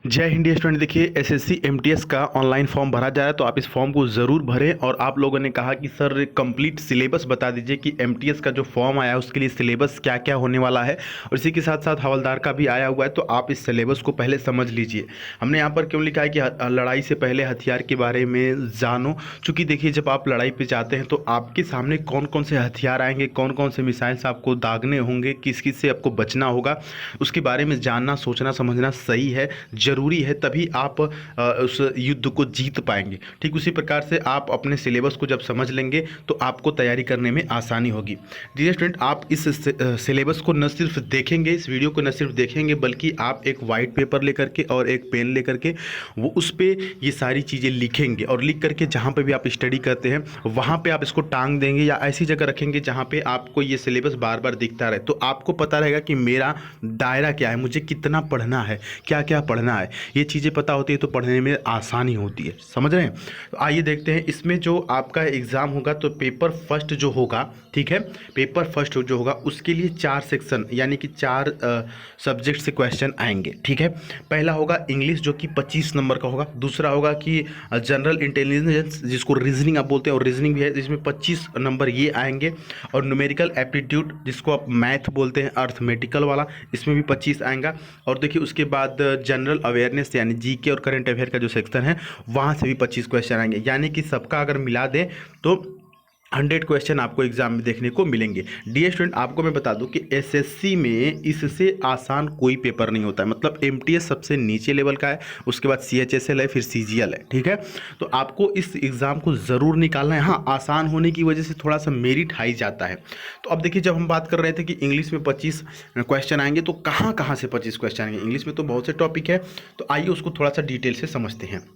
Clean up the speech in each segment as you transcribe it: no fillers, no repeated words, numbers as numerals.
जय हिंद स्टूडेंट। देखिए SSC MTS का ऑनलाइन फॉर्म भरा जा रहा है, तो आप इस फॉर्म को ज़रूर भरें। और आप लोगों ने कहा कि सर कंप्लीट सिलेबस बता दीजिए कि एमटीएस का जो फॉर्म आया है उसके लिए सिलेबस क्या क्या होने वाला है, और इसी के साथ साथ हवलदार का भी आया हुआ है, तो आप इस सिलेबस को पहले समझ लीजिए। हमने यहाँ पर क्यों लिखा है कि लड़ाई से पहले हथियार के बारे में जानो। चूँकि देखिए जब आप लड़ाई पर जाते हैं तो आपके सामने कौन कौन से हथियार आएंगे, कौन कौन से मिसाइल्स आपको दागने होंगे, किस किस से आपको बचना होगा, उसके बारे में जानना सोचना समझना सही है, ज़रूरी है। तभी आप उस युद्ध को जीत पाएंगे। ठीक उसी प्रकार से आप अपने सिलेबस को जब समझ लेंगे तो आपको तैयारी करने में आसानी होगी। डियर स्टूडेंट, आप इस सिलेबस को न सिर्फ देखेंगे, इस वीडियो को न सिर्फ देखेंगे, बल्कि आप एक वाइट पेपर लेकर के और एक पेन लेकर के वो उस पर ये सारी चीज़ें लिखेंगे, और लिख करके जहाँ पे भी आप स्टडी करते हैं वहाँ पे आप इसको टांग देंगे या ऐसी जगह रखेंगे जहाँ पे आपको ये सिलेबस बार बार दिखता रहे। तो आपको पता रहेगा कि मेरा दायरा क्या है, मुझे कितना पढ़ना है, क्या क्या पढ़ना है। ये चीज़ें पता होती है तो पढ़ने में आसानी होती है। समझ रहे हैं? तो आइए देखते हैं इसमें जो आपका एग्ज़ाम होगा, तो पेपर फर्स्ट जो होगा, ठीक है, पेपर फर्स्ट जो होगा उसके लिए 4 सेक्शन यानी कि 4 सब्जेक्ट से क्वेश्चन आएंगे। ठीक है, पहला होगा इंग्लिश जो कि 25 नंबर का होगा। दूसरा होगा कि जनरल इंटेलिजेंस जिसको रीजनिंग आप बोलते हैं, और रीजनिंग भी है, जिसमें 25 नंबर ये आएंगे। और न्यूमेरिकल एप्टीट्यूड जिसको आप मैथ बोलते हैं, अर्थमेटिकल वाला, इसमें भी 25 आएगा। और देखिए उसके बाद जनरल अवेयरनेस यानी जीके और करंट अफेयर का जो सेक्शन है वहाँ से भी 25 क्वेश्चन आएंगे। यानी कि सबका अगर मिला दें तो 100 क्वेश्चन आपको एग्जाम में देखने को मिलेंगे। डियर स्टूडेंट, आपको मैं बता दूं कि एसएससी में इससे आसान कोई पेपर नहीं होता है। मतलब एमटीएस सबसे नीचे लेवल का है, उसके बाद सीएचएसएल है, फिर सीजीएल है। ठीक है, तो आपको इस एग्ज़ाम को ज़रूर निकालना है। हाँ, आसान होने की वजह से थोड़ा सा मेरिट हाई जाता है। तो अब देखिए, जब हम बात कर रहे थे कि इंग्लिश में 25 क्वेश्चन आएंगे, तो कहाँ कहाँ से 25 क्वेश्चन आएंगे? इंग्लिश में तो बहुत से टॉपिक है, तो आइए उसको थोड़ा सा डिटेल से समझते हैं।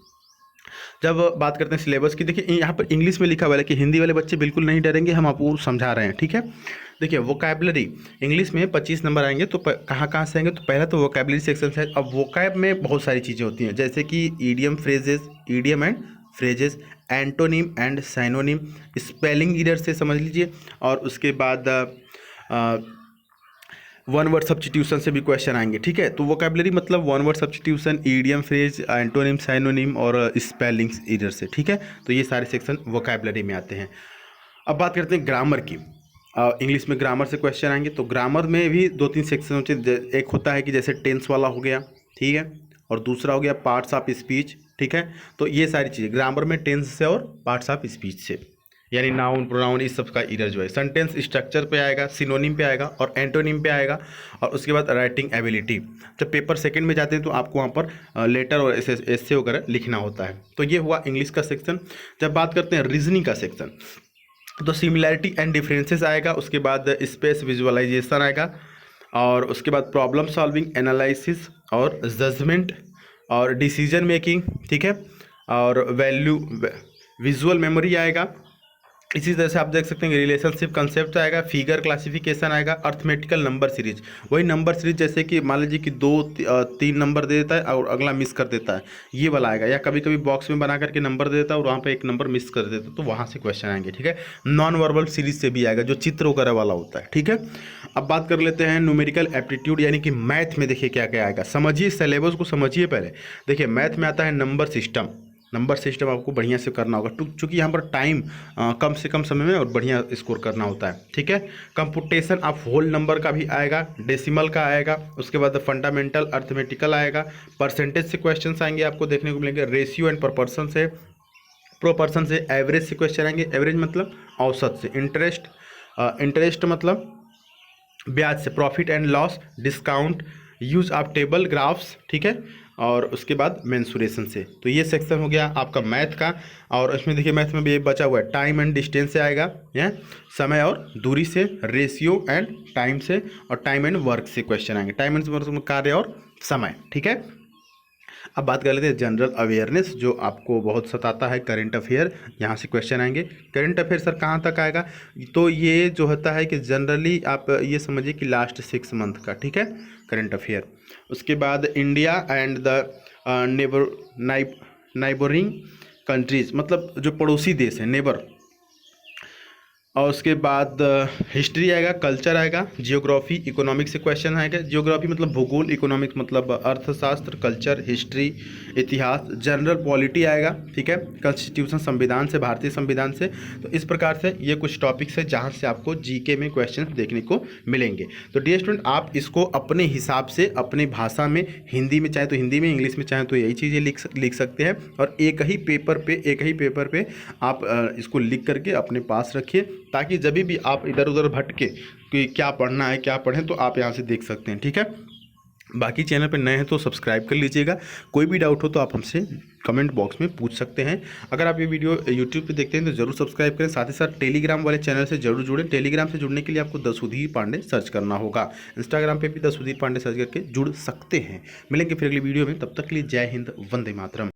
जब बात करते हैं सिलेबस की, देखिए यहाँ पर इंग्लिश में लिखा हुआ है कि हिंदी वाले बच्चे बिल्कुल नहीं डरेंगे, हम आपको समझा रहे हैं। ठीक है, देखिए वोकैबलरी इंग्लिश में 25 नंबर आएंगे, तो कहाँ कहाँ से आएंगे? तो पहला तो वोकैबलरी सेक्शन है। अब वोकैब में बहुत सारी चीज़ें होती हैं, जैसे कि idiom phrases, idiom and phrases, antonym and synonym, spelling error से समझ लीजिए। और उसके बाद वन वर्ड सब्स्टिट्यूशन से भी क्वेश्चन आएंगे। ठीक है, तो वोकैबलरी मतलब one word substitution, idiom phrase, antonym, synonym और स्पेलिंग्स एरर से। ठीक है, तो ये सारे सेक्शन वोकैबलरी में आते हैं। अब बात करते हैं ग्रामर की। इंग्लिश में ग्रामर से क्वेश्चन आएंगे, तो ग्रामर में भी 2-3 सेक्शन होते हैं। एक होता है कि जैसे टेंस वाला हो गया, ठीक है, और दूसरा हो गया पार्ट्स ऑफ स्पीच। ठीक है, तो ये सारी चीज़ें ग्रामर में टेंस से और पार्ट्स ऑफ स्पीच से, यानी नाउन प्रोनाउन इस सब का एरर जो है। सेंटेंस स्ट्रक्चर पे आएगा, सिनोनिम पे आएगा और एंटोनिम पे आएगा। और उसके बाद राइटिंग एबिलिटी। जब पेपर सेकंड में जाते हैं तो आपको वहाँ पर लेटर और एसे वगैरह लिखना होता है। तो ये हुआ इंग्लिश का सेक्शन। जब बात करते हैं रीजनिंग का सेक्शन, तो सिमिलैरिटी एंड डिफरेंसेस आएगा, उसके बाद स्पेस विजुअलाइजेशन आएगा, और उसके बाद प्रॉब्लम सॉल्विंग, एनालिसिस और जजमेंट और डिसीजन मेकिंग। ठीक है, और वैल्यू विजुअल मेमोरी आएगा। इसी तरह से आप देख सकते हैं रिलेशनशिप कंसेप्ट आएगा, फिगर क्लासिफिकेशन आएगा, अर्थमेटिकल नंबर सीरीज। वही नंबर सीरीज जैसे कि मान लीजिए कि 2-3 नंबर दे देता है और अगला मिस कर देता है, ये वाला आएगा। या कभी कभी बॉक्स में बना करके नंबर दे देता है और वहाँ पे एक नंबर मिस कर देता है, तो वहाँ से क्वेश्चन आएंगे। ठीक है, नॉन वर्बल सीरीज से भी आएगा, जो चित्र वगैरह वाला होता है। ठीक है, अब बात कर लेते हैं न्यूमेरिकल एप्टीट्यूड यानी कि मैथ में। देखिए क्या क्या आएगा, समझिए सिलेबस को समझिए पहले। देखिए मैथ में आता है नंबर सिस्टम। नंबर सिस्टम आपको बढ़िया से करना होगा, चूँकि यहाँ पर टाइम कम से कम समय में और बढ़िया स्कोर करना होता है। ठीक है, कंपुटेशन ऑफ होल नंबर का भी आएगा, डेसिमल का आएगा, उसके बाद फंडामेंटल अर्थमेटिकल आएगा, परसेंटेज से क्वेश्चंस आएंगे आपको देखने को मिलेंगे, रेशियो एंड प्रोपोर्शन से, प्रोपोर्शन से, एवरेज से क्वेश्चन आएंगे। एवरेज मतलब औसत से, इंटरेस्ट मतलब ब्याज से, profit and loss, discount, use of table graphs. ठीक है, और उसके बाद मेंसुरेशन से। तो ये सेक्शन हो गया आपका मैथ का। और इसमें देखिए मैथ में भी ये बचा हुआ है, टाइम एंड डिस्टेंस से आएगा, या समय और दूरी से, रेशियो एंड टाइम से, और टाइम एंड वर्क से क्वेश्चन आएंगे। टाइम एंड वर्क में कार्य और समय। ठीक है, अब बात कर लेते हैं जनरल अवेयरनेस, जो आपको बहुत सताता है, करंट अफेयर। यहाँ से क्वेश्चन आएंगे। करंट अफेयर सर कहाँ तक आएगा? तो ये जो होता है कि जनरली आप ये समझिए कि लास्ट 6 मंथ का। ठीक है, करंट अफेयर। उसके बाद India and the neighbouring countries, मतलब जो पड़ोसी देश हैं, नेबर, और उसके बाद हिस्ट्री आएगा, कल्चर आएगा, जियोग्राफी, इकोनॉमिक्स से क्वेश्चन आएगा। जियोग्राफी मतलब भूगोल, इकोनॉमिक्स मतलब अर्थशास्त्र, कल्चर हिस्ट्री इतिहास, जनरल पॉलिटी आएगा, ठीक है, कॉन्स्टिट्यूशन संविधान से, भारतीय संविधान से। तो इस प्रकार से ये कुछ टॉपिक्स है जहाँ से आपको जीके में क्वेश्चन देखने को मिलेंगे। तो डियर स्टूडेंट, आप इसको अपने हिसाब से अपनी भाषा में, हिंदी में चाहे तो हिंदी में, इंग्लिश में चाहे तो यही चीज़ें लिख सकते हैं। और एक ही पेपर पे आप इसको लिख करके अपने पास रखिए, ताकि जब भी आप इधर उधर भटके कि क्या पढ़ना है क्या पढ़ें, तो आप यहाँ से देख सकते हैं, ठीक है। बाकी चैनल पर नए हैं तो सब्सक्राइब कर लीजिएगा। कोई भी डाउट हो तो आप हमसे कमेंट बॉक्स में पूछ सकते हैं। अगर आप ये वीडियो यूट्यूब पे देखते हैं तो जरूर सब्सक्राइब करें। साथ ही साथ टेलीग्राम वाले चैनल से जरूर जुड़ें। टेलीग्राम से जुड़ने के लिए आपको द सुधीर पांडे सर्च करना होगा। इंस्टाग्राम पे भी द सुधीर पांडे सर्च करके जुड़ सकते हैं। मिलेंगे फिर अगली वीडियो में, तब तक के लिए जय हिंद, वंदे मातरम।